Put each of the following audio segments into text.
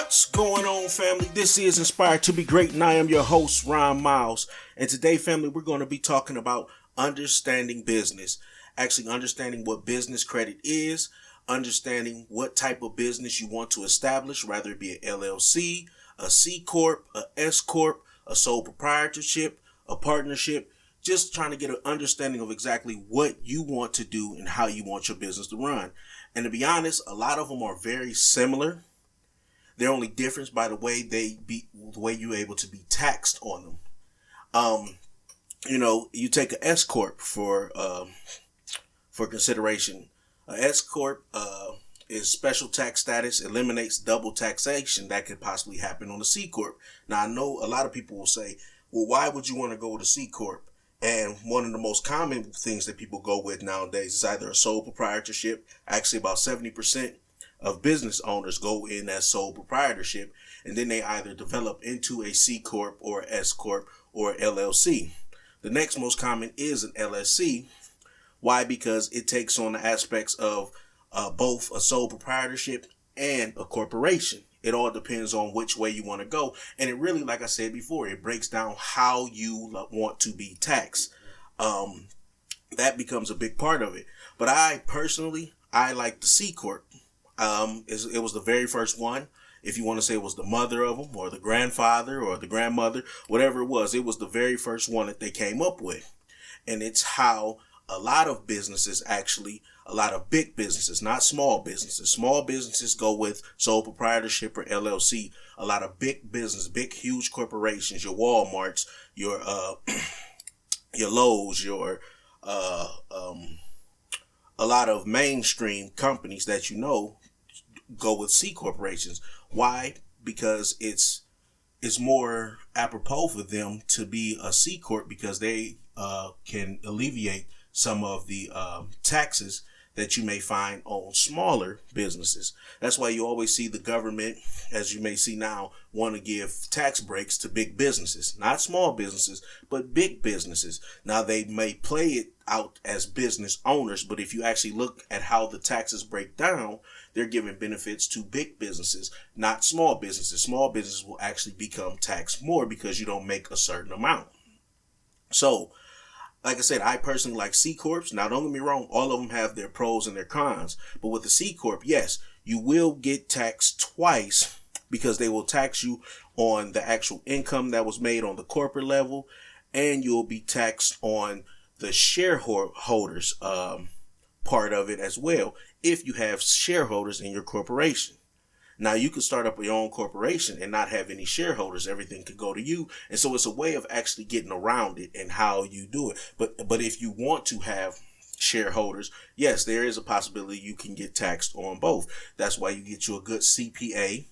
What's going on, family? This is Inspired to be Great, and I am your host, Ron Miles. And today, family, we're going to be talking about understanding business. Actually, understanding what business credit is, understanding what type of business you want to establish, whether it be an LLC, a C Corp, a S Corp, a sole proprietorship, a partnership. Just trying to get an understanding of exactly what you want to do and how you want your business to run. And to be honest, a lot of them are very similar. They're only different by the way you're able to be taxed on them. You take a S Corp for consideration. A S Corp is special tax status, eliminates double taxation that could possibly happen on a C Corp. Now, I know a lot of people will say, well, why would you want to go with a C Corp? And one of the most common things that people go with nowadays is either a sole proprietorship. Actually, about 70% of business owners go in as sole proprietorship, and then they either develop into a C Corp or S Corp or LLC. The next most common is an LSC. Why? Because it takes on the aspects of both a sole proprietorship and a corporation. It all depends on which way you want to go. And it really, like I said before, it breaks down how you want to be taxed. That becomes a big part of it. But I like the C Corp. It was the very first one. If you want to say it was the mother of them or the grandfather or the grandmother, whatever it was the very first one that they came up with. And it's how a lot of businesses, actually, a lot of big businesses, not small businesses. Small businesses go with sole proprietorship or LLC. A lot of big business, big, huge corporations, your Walmarts, your Lowe's, a lot of mainstream companies that go with C corporations. Why? Because it's more apropos for them to be a C Corp because they can alleviate some of the taxes that you may find on smaller businesses. That's why you always see the government, as you may see now, want to give tax breaks to big businesses, not small businesses, but big businesses. Now, they may play it out as business owners, but if you actually look at how the taxes break down, they're giving benefits to big businesses, not small businesses. Small businesses will actually become taxed more because you don't make a certain amount. So, like I said, I personally like C Corps. Now, don't get me wrong, all of them have their pros and their cons. But with the C Corp, yes, you will get taxed twice because they will tax you on the actual income that was made on the corporate level, and you'll be taxed on the shareholders part of it as well if you have shareholders in your corporation. Now, you could start up your own corporation and not have any shareholders. Everything could go to you. And so it's a way of actually getting around it and how you do it. But if you want to have shareholders, yes, there is a possibility you can get taxed on both. That's why you get you a good CPA.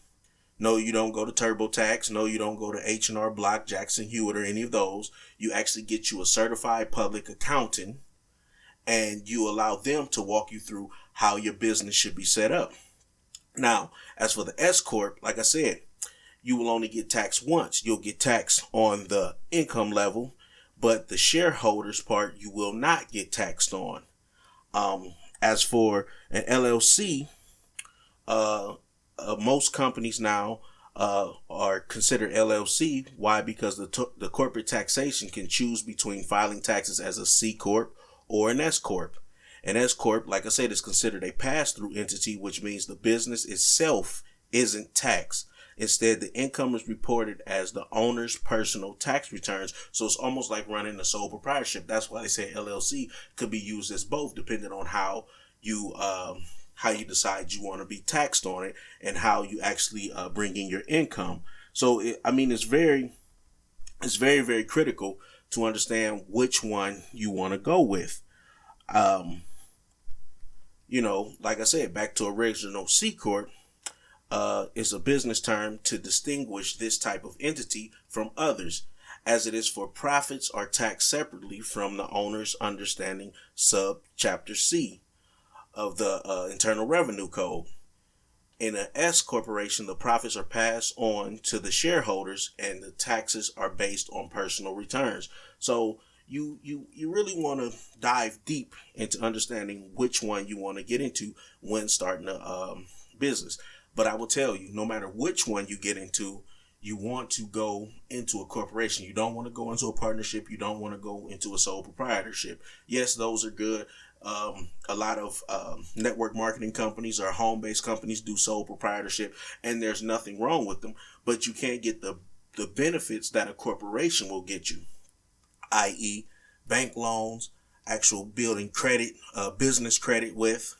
No, you don't go to TurboTax. No, you don't go to H&R Block, Jackson Hewitt, or any of those. You actually get you a certified public accountant, and you allow them to walk you through how your business should be set up. Now, as for the S Corp, like I said, you will only get taxed once. You'll get taxed on the income level, but the shareholders part, you will not get taxed on. As for an LLC, most companies now are considered LLC. Why? Because the corporate taxation can choose between filing taxes as a C Corp or an S Corp. An S Corp, like I said, is considered a pass-through entity, which means the business itself isn't taxed. Instead, the income is reported as the owner's personal tax returns. So it's almost like running a sole proprietorship. That's why they say LLC could be used as both, depending on how you decide you want to be taxed on it and how you actually bring in your income. So, it's very, very critical to understand which one you want to go with. Like I said, back to original C Corp, is a business term to distinguish this type of entity from others, as it is for profits are taxed separately from the owner's understanding sub-chapter C of the Internal Revenue Code. In an S corporation, the profits are passed on to the shareholders and the taxes are based on personal returns. So you really want to dive deep into understanding which one you want to get into when starting a business. But I will tell you, no matter which one you get into, you want to go into a corporation. You don't want to go into a partnership. You don't want to go into a sole proprietorship. Yes, those are good. A lot of network marketing companies or home-based companies do sole proprietorship, and there's nothing wrong with them. But you can't get the benefits that a corporation will get you, i.e., bank loans, actual building credit, business credit with,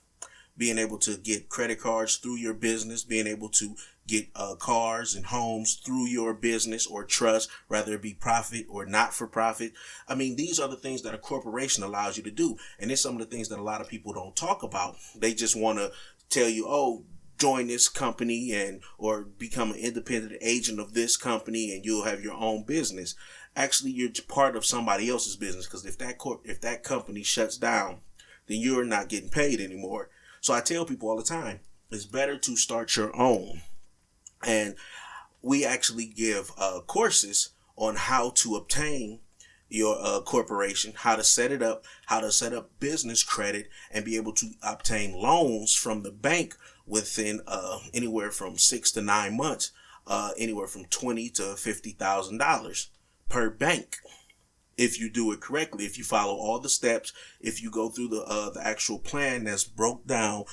being able to get credit cards through your business, being able to get cars and homes through your business or trust, whether it be profit or not for profit. I mean, these are the things that a corporation allows you to do. And it's some of the things that a lot of people don't talk about. They just want to tell you, oh, join this company and or become an independent agent of this company and you'll have your own business. Actually, you're part of somebody else's business, because if that company shuts down, then you're not getting paid anymore. So I tell people all the time, it's better to start your own. And we actually give courses on how to obtain your corporation, how to set it up, how to set up business credit, and be able to obtain loans from the bank within anywhere from 6 to 9 months, anywhere from $20,000 to $50,000 per bank. If you do it correctly, if you follow all the steps, if you go through the actual plan that's broke down,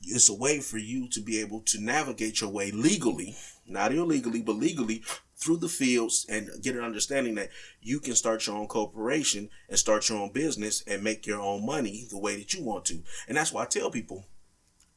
it's a way for you to be able to navigate your way legally, not illegally, but legally through the fields, and get an understanding that you can start your own corporation and start your own business and make your own money the way that you want to. And that's why I tell people,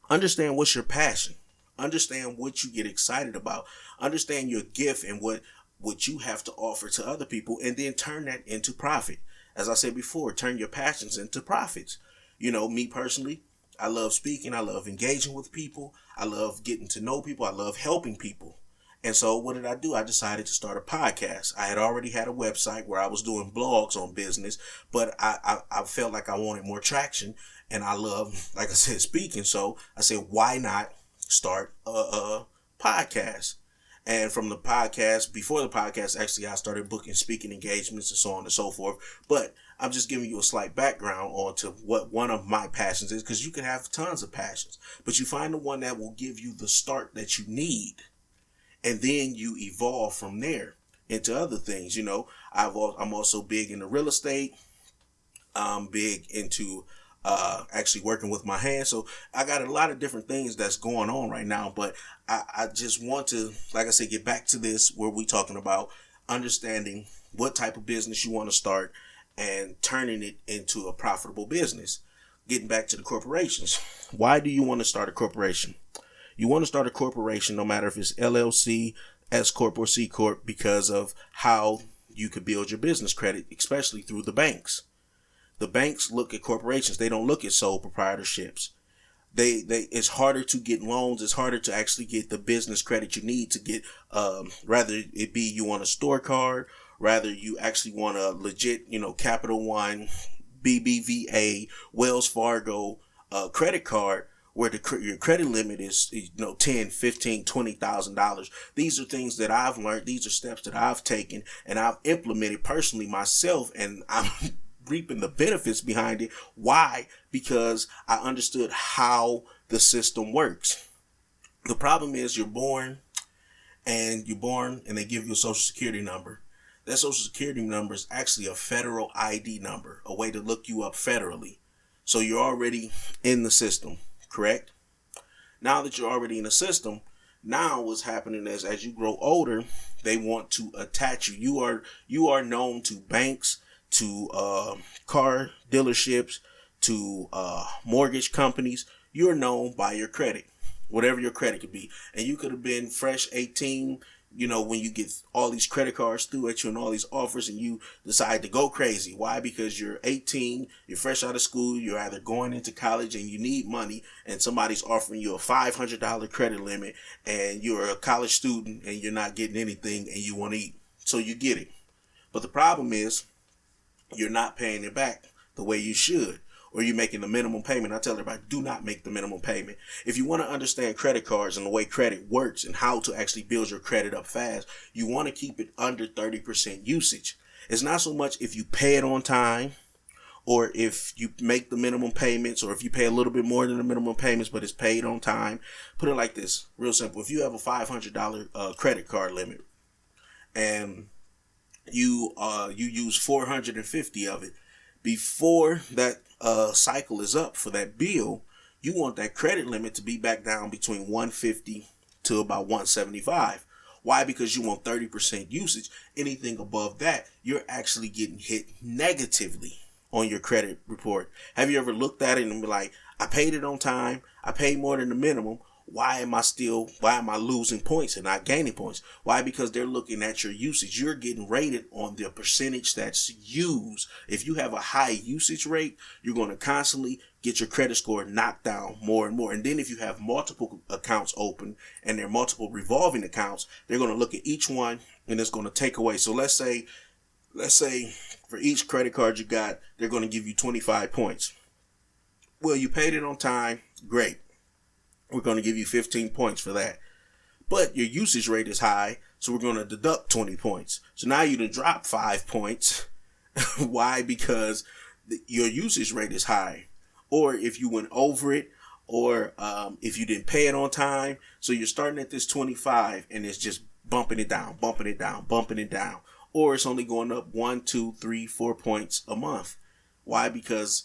understand what's your passion. Understand what you get excited about. Understand your gift and what you have to offer to other people, and then turn that into profit. As I said before, turn your passions into profits. You know, me personally, I love speaking. I love engaging with people. I love getting to know people. I love helping people. And so what did I do? I decided to start a podcast. I had already had a website where I was doing blogs on business, but I felt like I wanted more traction, and I love, like I said, speaking. So I said, why not start a podcast? And from the podcast, before the podcast, actually, I started booking speaking engagements and so on and so forth. But I'm just giving you a slight background onto what one of my passions is, because you can have tons of passions, but you find the one that will give you the start that you need. And then you evolve from there into other things. You know, I'm also big into real estate. I'm big into actually working with my hands. So I got a lot of different things that's going on right now, but I just want to, like I said, get back to this where we're talking about understanding what type of business you want to start and turning it into a profitable business. Getting back to the corporations. Why do you want to start a corporation? You want to start a corporation, no matter if it's LLC, S Corp, or C Corp, because of how you could build your business credit, especially through the banks. The banks look at corporations. They don't look at sole proprietorships. It's harder to get loans. It's harder to actually get the business credit you need to get, rather it be you want a store card, rather you actually want a legit, Capital One, BBVA, Wells Fargo, credit card, where your credit limit is, $10, $15, $20,000. These are things that I've learned. These are steps that I've taken and I've implemented personally myself, and I'm reaping the benefits behind it. Why? Because I understood how the system works. The problem is you're born and they give you a social security number. That social security number is actually a federal ID number, a way to look you up federally. So you're already in the system, correct? Now that you're already in the system, now what's happening is as you grow older, they want to attach you. You are known to banks, to car dealerships, to mortgage companies. You're known by your credit, whatever your credit could be. And you could have been fresh 18, when you get all these credit cards through at you and all these offers, and you decide to go crazy. Why? Because you're 18, you're fresh out of school, you're either going into college and you need money, and somebody's offering you a $500 credit limit, and you're a college student and you're not getting anything and you want to eat. So you get it. But the problem is you're not paying it back the way you should, or you're making the minimum payment. I tell everybody, do not make the minimum payment. If you want to understand credit cards and the way credit works and how to actually build your credit up fast, you want to keep it under 30% usage. It's not so much if you pay it on time or if you make the minimum payments, or if you pay a little bit more than the minimum payments, but it's paid on time. Put it like this, real simple. If you have a $500 credit card limit, and you use 450 of it, before that cycle is up for that bill, you want that credit limit to be back down between 150 to about 175. Why? Because you want 30% usage. Anything above that, you're actually getting hit negatively on your credit report. Have you ever looked at it and be like, I paid it on time, I paid more than the minimum, why am I losing points and not gaining points? Why? Because they're looking at your usage. You're getting rated on the percentage that's used. If you have a high usage rate, you're going to constantly get your credit score knocked down more and more. And then if you have multiple accounts open and there are multiple revolving accounts, they're going to look at each one and it's going to take away. So let's say for each credit card you got, they're going to give you 25 points. Well, you paid it on time. Great. We're going to give you 15 points for that. But your usage rate is high, so we're going to deduct 20 points. So now you done dropped 5 points. Why? Because your usage rate is high. Or if you went over it, or if you didn't pay it on time. So you're starting at this 25 and it's just bumping it down, bumping it down, bumping it down. Or it's only going up 1, 2, 3, 4 points a month. Why? Because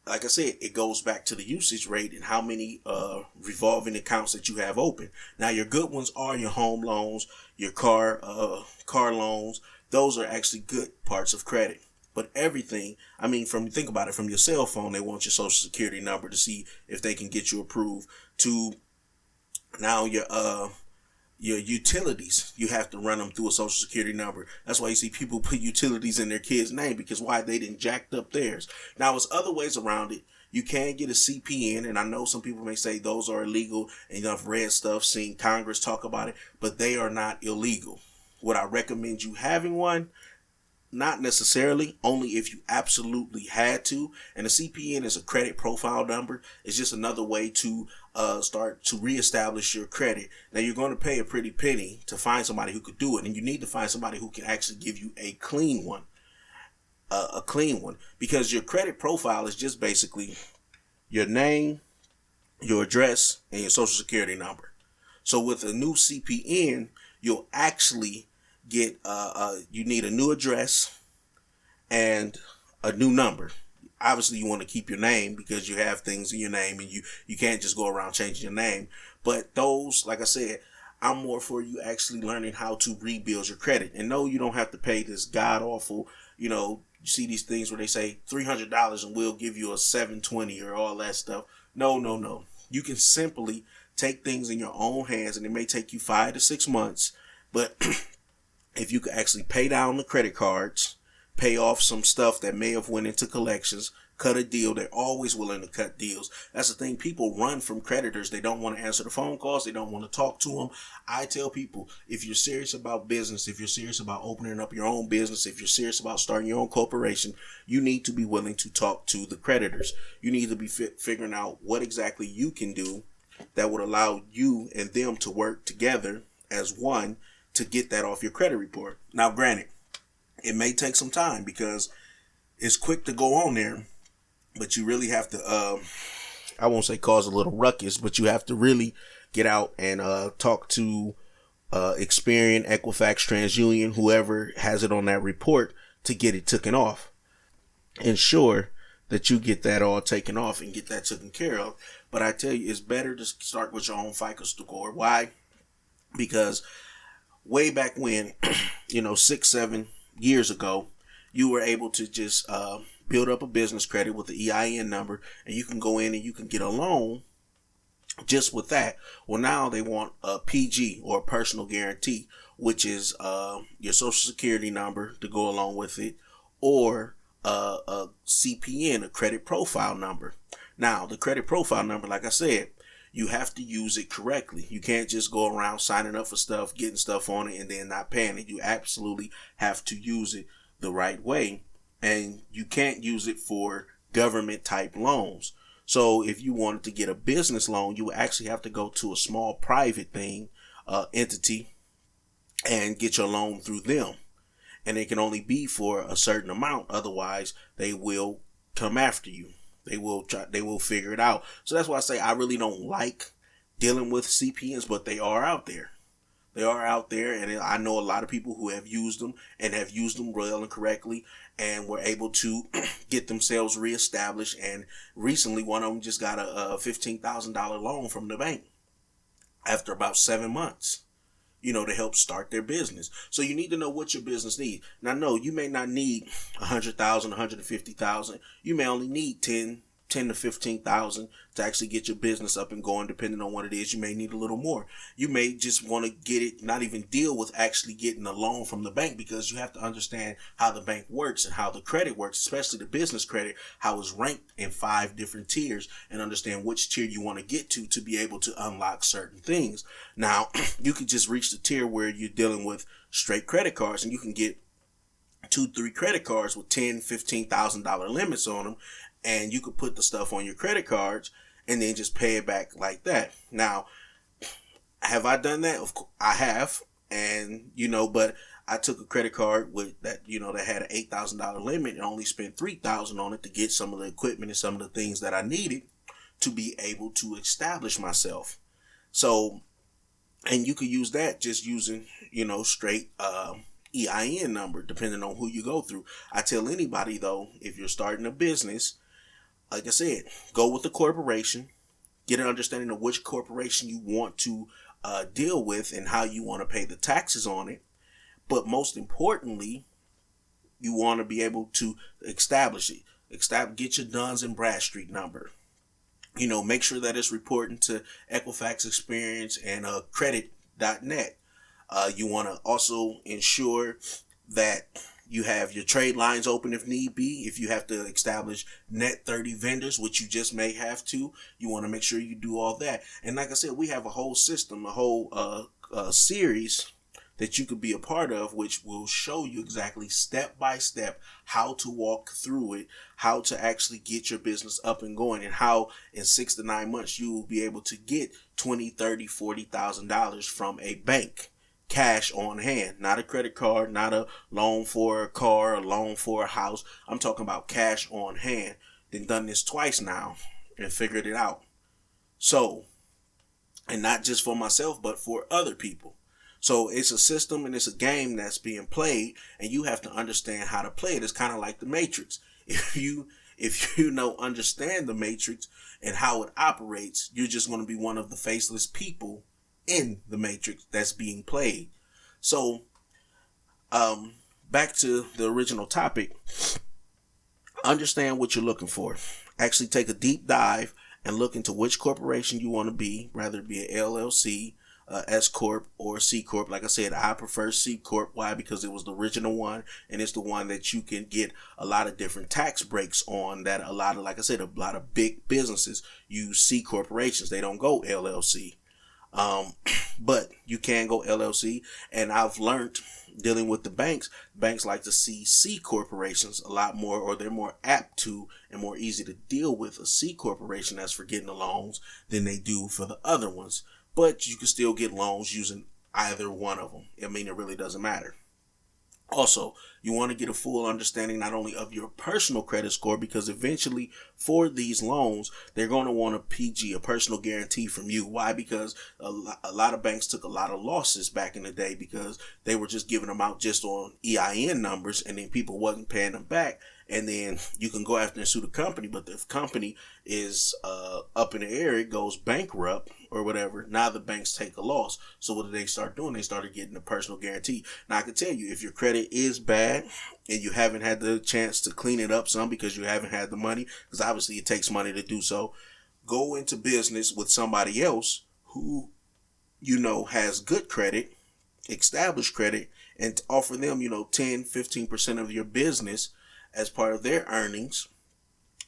like I said, it goes back to the usage rate and how many revolving accounts that you have open. Now, your good ones are your home loans, your car loans. Those are actually good parts of credit. But everything, think about it, from your cell phone, they want your social security number to see if they can get you approved, to now your utilities, you have to run them through a social security number. That's why you see people put utilities in their kids' name, because why? They didn't jacked up theirs. Now, there's other ways around it. You can get a CPN, and I know some people may say those are illegal, and I've read stuff, seen Congress talk about it, but they are not illegal. Would I recommend you having one? Not necessarily, only if you absolutely had to. And a CPN is a credit profile number. It's just another way to start to reestablish your credit. Now, you're going to pay a pretty penny to find somebody who could do it, and you need to find somebody who can actually give you a clean one. Because your credit profile is just basically your name, your address, and your social security number. So with a new CPN, you'll actually get you need a new address and a new number. Obviously, you want to keep your name because you have things in your name, and you can't just go around changing your name. But those, like I said, I'm more for you actually learning how to rebuild your credit. And no, you don't have to pay this god awful, you see these things where they say $300 and we'll give you a 720 or all that stuff. No. You can simply take things in your own hands, and it may take you 5 to 6 months, but if you could actually pay down the credit cards, pay off some stuff that may have went into collections, cut a deal. They're always willing to cut deals. That's the thing. People run from creditors. They don't want to answer the phone calls. They don't want to talk to them. I tell people, if you're serious about business, if you're serious about opening up your own business, if you're serious about starting your own corporation, you need to be willing to talk to the creditors. You need to be figuring out what exactly you can do that would allow you and them to work together as one to get that off your credit report. Now, granted, it may take some time because it's quick to go on there, but you really have to, I won't say cause a little ruckus, but you have to really get out and talk to Experian, Equifax, TransUnion, whoever has it on that report to get it taken off. Ensure that you get that all taken off and get that taken care of. But I tell you, it's better to start with your own FICO score. Why? Because way back when, 6-7 years ago, you were able to just build up a business credit with the EIN number, and you can go in and you can get a loan just with that. Well, now they want a PG, or a personal guarantee, which is your social security number to go along with it, or a CPN, a credit profile number. Now, the credit profile number, like I said, you have to use it correctly. You can't just go around signing up for stuff, getting stuff on it, and then not paying it. You absolutely have to use it the right way. And you can't use it for government type loans. So if you wanted to get a business loan, you would actually have to go to a small private entity and get your loan through them. And it can only be for a certain amount. Otherwise, they will come after you. They will figure it out. So that's why I say I really don't like dealing with CPNs, but they are out there. They are out there, and I know a lot of people who have used them and have used them well and correctly, and were able to get themselves reestablished. And recently, one of them just got a $15,000 loan from the bank after about 7 months, to help start their business. So you need to know what your business needs. Now, no, you may not need 100,000, 150,000. You may only need 10 to 15,000 to actually get your business up and going. Depending on what it is, you may need a little more. You may just want to get it, not even deal with actually getting a loan from the bank, because you have to understand how the bank works and how the credit works, especially the business credit, how it's ranked in 5 different tiers, and understand which tier you want to get to be able to unlock certain things. Now, you could just reach the tier where you're dealing with straight credit cards, and you can get 2-3 credit cards with $10,000-$15,000 limits on them, and you could put the stuff on your credit cards and then just pay it back like that. Now, have I done that? Of course, I have, and but I took a credit card with that that had an $8,000 limit and only spent $3,000 on it to get some of the equipment and some of the things that I needed to be able to establish myself. So, and you could use that just using straight EIN number, depending on who you go through. I tell anybody though, if you're starting a business, like I said, go with the corporation, get an understanding of which corporation you want to deal with and how you want to pay the taxes on it. But most importantly, you want to be able to establish it. Get your Duns and Bradstreet number. Make sure that it's reporting to Equifax Experience and credit.net. You want to also ensure that you have your trade lines open if need be. If you have to establish net 30 vendors, which you just may have to, you want to make sure you do all that. And like I said, we have a whole system, a whole series that you could be a part of, which will show you exactly step by step how to walk through it, how to actually get your business up and going, and how in 6 to 9 months you will be able to get $20,000, $30,000, $40,000 from a bank. Cash on hand, not a credit card, not a loan for a car, a loan for a house. I'm talking about cash on hand. Then done this twice now and figured it out. So, and not just for myself, but for other people. So it's a system and it's a game that's being played, and you have to understand how to play it. It's kind of like the Matrix. If you understand the Matrix and how it operates, you're just going to be one of the faceless people in the Matrix that's being played. So, back to the original topic. Understand what you're looking for. Actually take a deep dive and look into which corporation you want to be, whether it be an LLC, S Corp, or C Corp. Like I said, I prefer C Corp. Why? Because it was the original one, and it's the one that you can get a lot of different tax breaks on. That a lot of big businesses use C corporations. They don't go LLC. But you can go LLC, and I've learned dealing with the banks like to see C corporations a lot more, or they're more apt to and more easy to deal with a C corporation that's for getting the loans than they do for the other ones. But you can still get loans using either one of them. I mean, it really doesn't matter. Also, you want to get a full understanding not only of your personal credit score, because eventually for these loans, they're going to want a PG, a personal guarantee from you. Why? Because a lot of banks took a lot of losses back in the day because they were just giving them out just on EIN numbers, and then people wasn't paying them back. And then you can go after and sue the company, but the company is up in the air, it goes bankrupt or whatever. Now the banks take a loss. So what did they start doing? They started getting a personal guarantee. Now I can tell you, if your credit is bad and you haven't had the chance to clean it up some because you haven't had the money, because obviously it takes money to do so, go into business with somebody else who has good credit, established credit, and offer them 10-15% of your business as part of their earnings,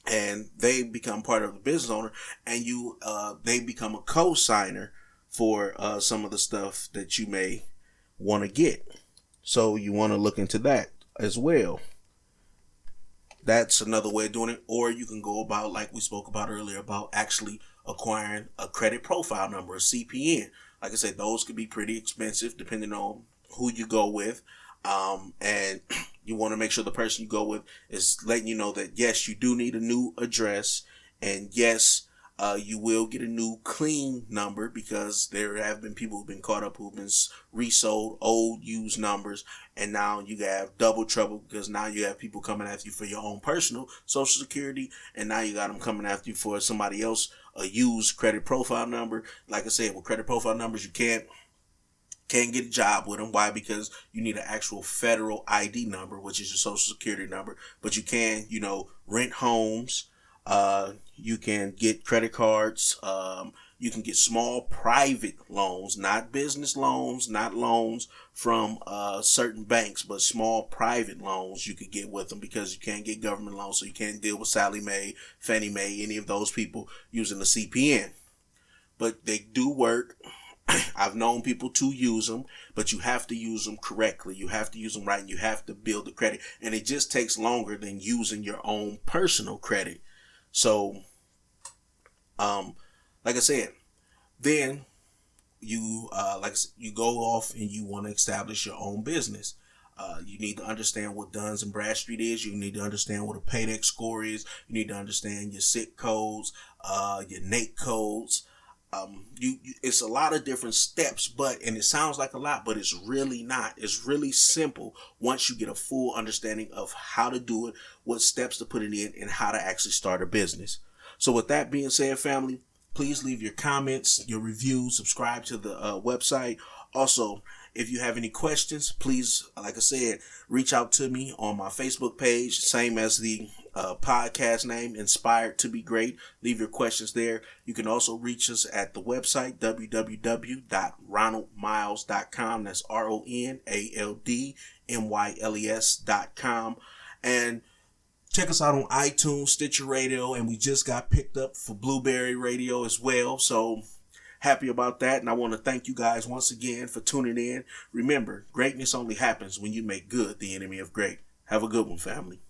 and they become part of the business owner, and they become a co-signer for some of the stuff that you may want to get. So you want to look into that as well. That's another way of doing it. Or you can go about, like we spoke about earlier, about actually acquiring a credit profile number, a CPN. Like I said, those could be pretty expensive depending on who you go with. And you want to make sure the person you go with is letting you know that yes, you do need a new address, and yes, you will get a new clean number, because there have been people who've been caught up who've been resold old used numbers, and now you have double trouble, because now you have people coming after you for your own personal social security, and now you got them coming after you for somebody else a used credit profile number. Like I said, with credit profile numbers, you can't get a job with them. Why? Because you need an actual federal ID number, which is your social security number. But you can, rent homes. You can get credit cards. You can get small private loans, not business loans, not loans from certain banks, but small private loans you could get with them, because you can't get government loans, so you can't deal with Sallie Mae, Fannie Mae, any of those people using the CPN. But they do work. I've known people to use them, but you have to use them correctly. You have to use them right, and you have to build the credit. And it just takes longer than using your own personal credit. So, like I said, then you you go off and you want to establish your own business. You need to understand what Duns and Bradstreet is. You need to understand what a paydex score is. You need to understand your SIC codes, your NAIC codes. It's a lot of different steps, and it sounds like a lot, but it's really not. It's really simple once you get a full understanding of how to do it, what steps to put it in, and how to actually start a business. So with that being said, family, please leave your comments, your reviews, subscribe to the website. Also, if you have any questions, please, like I said, reach out to me on my Facebook page, same as the podcast name, Inspired to Be Great. Leave your questions there. You can also reach us at the website, www.ronaldmiles.com. That's RONALDMYLES.com. And check us out on iTunes, Stitcher Radio, and we just got picked up for Blueberry Radio as well. So happy about that, and I want to thank you guys once again for tuning in. Remember, greatness only happens when you make good the enemy of great. Have a good one, family.